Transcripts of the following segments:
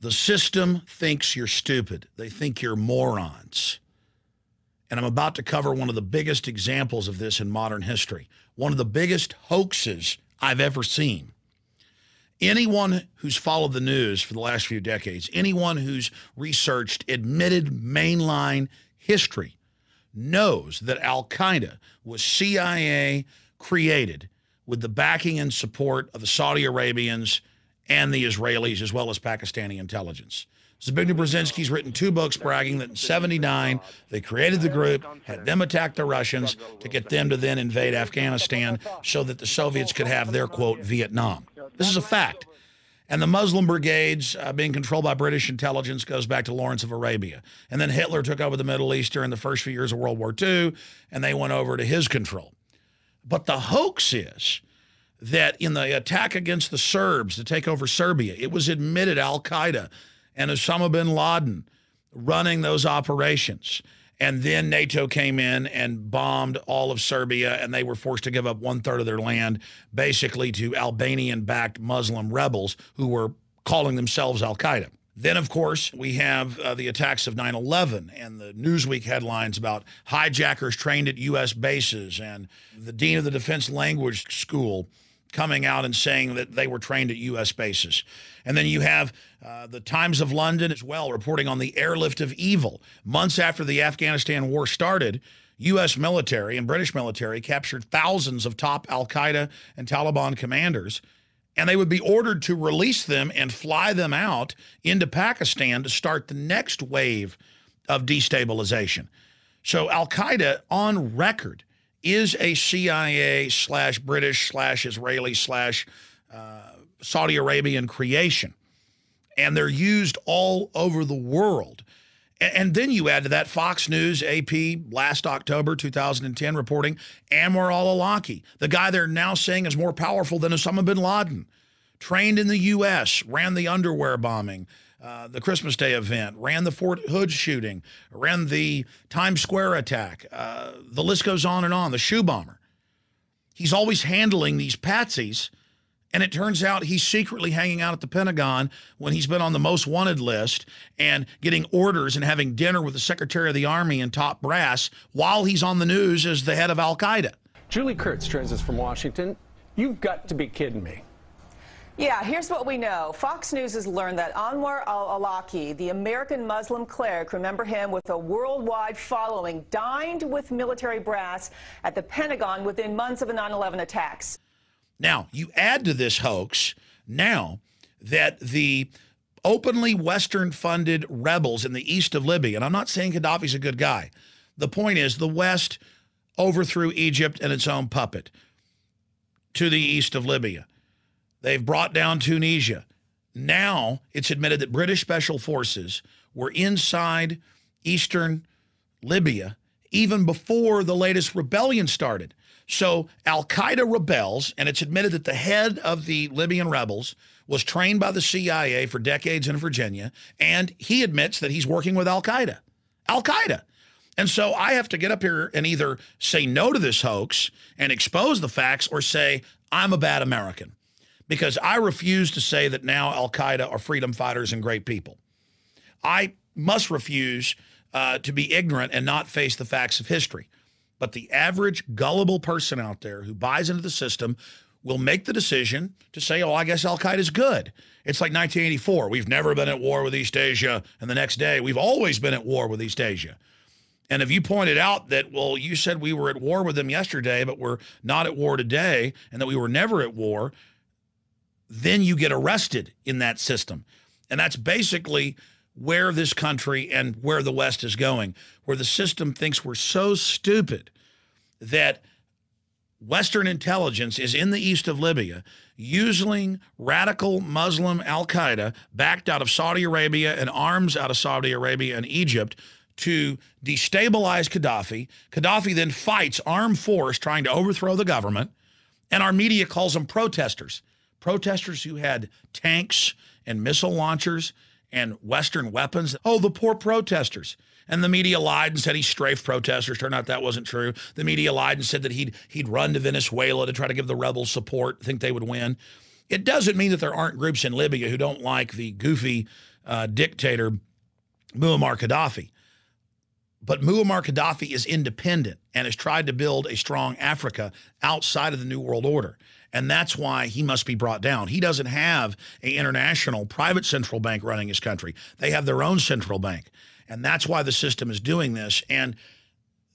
The system thinks you're stupid. They think you're morons. And I'm about to cover one of the biggest examples of this in modern history. One of the biggest hoaxes I've ever seen. Anyone who's followed the news for the last few decades, anyone who's researched admitted mainline history knows that Al-Qaeda was CIA created with the backing and support of the Saudi Arabians and the Israelis, as well as Pakistani intelligence. Zbigniew Brzezinski's written 2 books bragging that in '79, they created the group, had them attack the Russians to get them to then invade Afghanistan so that the Soviets could have their, quote, Vietnam. This is a fact. And the Muslim brigades being controlled by British intelligence goes back to Lawrence of Arabia. And then Hitler took over the Middle East during the first few years of World War II, and they went over to his control. But the hoax is that in the attack against the Serbs to take over Serbia, it was admitted Al-Qaeda and Osama bin Laden running those operations. And then NATO came in and bombed all of Serbia, and they were forced to give up 1/3 of their land, basically to Albanian-backed Muslim rebels who were calling themselves Al-Qaeda. Then, of course, we have the attacks of 9/11 and the Newsweek headlines about hijackers trained at U.S. bases, and the dean of the Defense Language School coming out and saying that they were trained at U.S. bases. And then you have the Times of London as well reporting on the airlift of evil. Months after the Afghanistan war started, U.S. military and British military captured thousands of top Al-Qaeda and Taliban commanders, and they would be ordered to release them and fly them out into Pakistan to start the next wave of destabilization. So Al-Qaeda, on record, is a CIA/British/Israeli/Saudi Arabian creation. And they're used all over the world. And then you add to that Fox News, AP, last October 2010 reporting Anwar al-Awlaki, the guy they're now saying is more powerful than Osama bin Laden, trained in the U.S., ran the underwear bombing, the Christmas Day event, ran the Fort Hood shooting, ran the Times Square attack. The list goes on and on, the shoe bomber. He's always handling these patsies, and it turns out he's secretly hanging out at the Pentagon when he's been on the most wanted list and getting orders and having dinner with the Secretary of the Army and top brass while he's on the news as the head of Al-Qaeda. Julie Kurtz joins us from Washington. You've got to be kidding me. Yeah, here's what we know. Fox News has learned that Anwar al-Awlaki, the American Muslim cleric, remember him with a worldwide following, dined with military brass at the Pentagon within months of the 9/11 attacks. Now, you add to this hoax now that the openly Western-funded rebels in the east of Libya, and I'm not saying Gaddafi's a good guy. The point is the West overthrew Egypt and its own puppet to the east of Libya. They've brought down Tunisia. Now it's admitted that British special forces were inside eastern Libya even before the latest rebellion started. So Al-Qaeda rebels, and it's admitted that the head of the Libyan rebels was trained by the CIA for decades in Virginia, and he admits that he's working with Al-Qaeda. Al-Qaeda. And so I have to get up here and either say no to this hoax and expose the facts or say I'm a bad American. Because I refuse to say that now Al-Qaeda are freedom fighters and great people. I must refuse to be ignorant and not face the facts of history. But the average gullible person out there who buys into the system will make the decision to say, oh, I guess Al-Qaeda is good. It's like 1984. We've never been at war with East Asia. And the next day, we've always been at war with East Asia. And if you pointed out that, well, you said we were at war with them yesterday, but we're not at war today, and that we were never at war, then you get arrested in that system. And that's basically where this country and where the West is going, where the system thinks we're so stupid that Western intelligence is in the east of Libya using radical Muslim Al-Qaeda backed out of Saudi Arabia and arms out of Saudi Arabia and Egypt to destabilize Gaddafi. Gaddafi then fights armed force trying to overthrow the government, and our media calls them protesters. Protesters who had tanks and missile launchers and Western weapons. Oh, the poor protesters. And the media lied and said he strafed protesters. Turned out that wasn't true. The media lied and said that he'd run to Venezuela to try to give the rebels support, think they would win. It doesn't mean that there aren't groups in Libya who don't like the goofy dictator Muammar Gaddafi. But Muammar Gaddafi is independent and has tried to build a strong Africa outside of the New World Order. And that's why he must be brought down. He doesn't have an international private central bank running his country. They have their own central bank. And that's why the system is doing this. And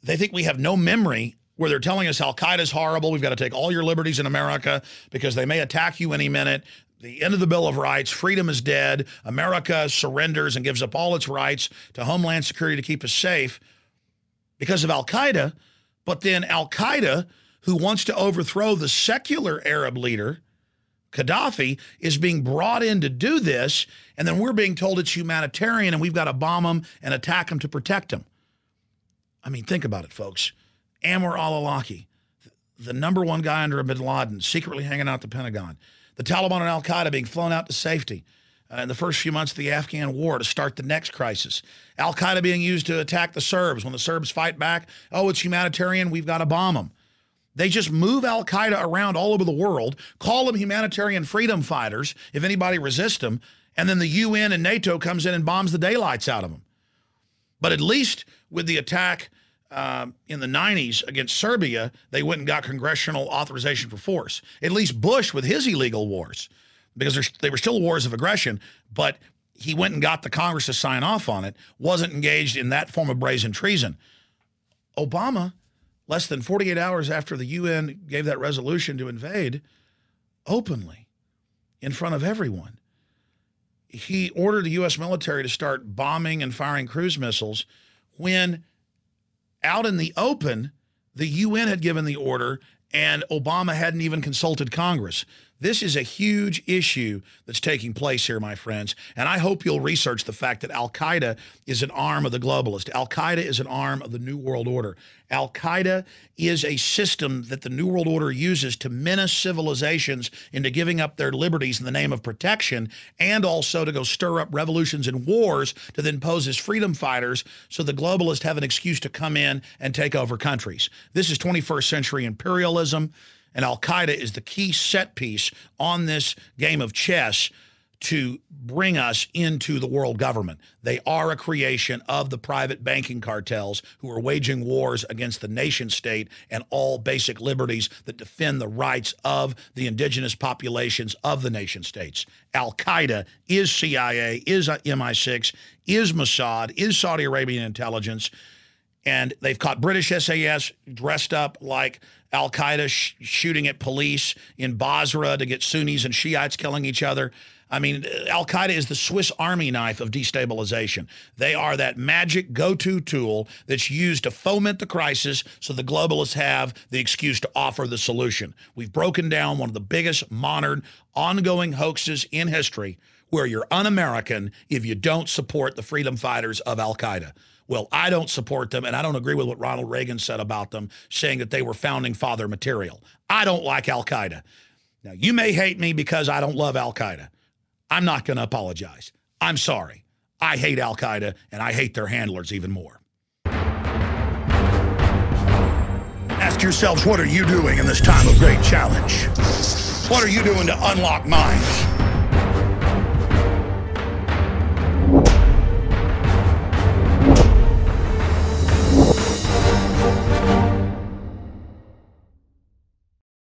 they think we have no memory where they're telling us Al-Qaeda's horrible. We've got to take all your liberties in America because they may attack you any minute. The end of the Bill of Rights, freedom is dead. America surrenders and gives up all its rights to Homeland Security to keep us safe because of Al-Qaeda. But then Al-Qaeda, who wants to overthrow the secular Arab leader, Gaddafi, is being brought in to do this, and then we're being told it's humanitarian and we've got to bomb them and attack them to protect them. I mean, think about it, folks. Anwar al-Awlaki, the #1 guy under bin Laden, secretly hanging out at the Pentagon. The Taliban and Al-Qaeda being flown out to safety in the first few months of the Afghan war to start the next crisis. Al-Qaeda being used to attack the Serbs. When the Serbs fight back, oh, it's humanitarian, we've got to bomb them. They just move Al-Qaeda around all over the world, call them humanitarian freedom fighters if anybody resists them, and then the UN and NATO comes in and bombs the daylights out of them. But at least with the attack in the 90s against Serbia, they went and got congressional authorization for force. At least Bush with his illegal wars, because they were still wars of aggression, but he went and got the Congress to sign off on it, wasn't engaged in that form of brazen treason. Obama, less than 48 hours after the UN gave that resolution to invade, openly, in front of everyone, he ordered the U.S. military to start bombing and firing cruise missiles when out in the open, the UN had given the order and Obama hadn't even consulted Congress. This is a huge issue that's taking place here, my friends, and I hope you'll research the fact that Al-Qaeda is an arm of the globalist. Al-Qaeda is an arm of the New World Order. Al-Qaeda is a system that the New World Order uses to menace civilizations into giving up their liberties in the name of protection, and also to go stir up revolutions and wars to then pose as freedom fighters so the globalists have an excuse to come in and take over countries. This is 21st century imperialism. And Al-Qaeda is the key set piece on this game of chess to bring us into the world government. They are a creation of the private banking cartels who are waging wars against the nation state and all basic liberties that defend the rights of the indigenous populations of the nation states. Al-Qaeda is CIA, is MI6, is Mossad, is Saudi Arabian intelligence, and they've caught British SAS dressed up like Al-Qaeda shooting at police in Basra to get Sunnis and Shiites killing each other. I mean, Al-Qaeda is the Swiss Army knife of destabilization. They are that magic go-to tool that's used to foment the crisis so the globalists have the excuse to offer the solution. We've broken down one of the biggest modern ongoing hoaxes in history where you're un-American if you don't support the freedom fighters of Al-Qaeda. Well, I don't support them, and I don't agree with what Ronald Reagan said about them, saying that they were founding father material. I don't like Al-Qaeda. Now, you may hate me because I don't love Al-Qaeda. I'm not going to apologize. I'm sorry. I hate Al-Qaeda, and I hate their handlers even more. Ask yourselves, what are you doing in this time of great challenge? What are you doing to unlock minds?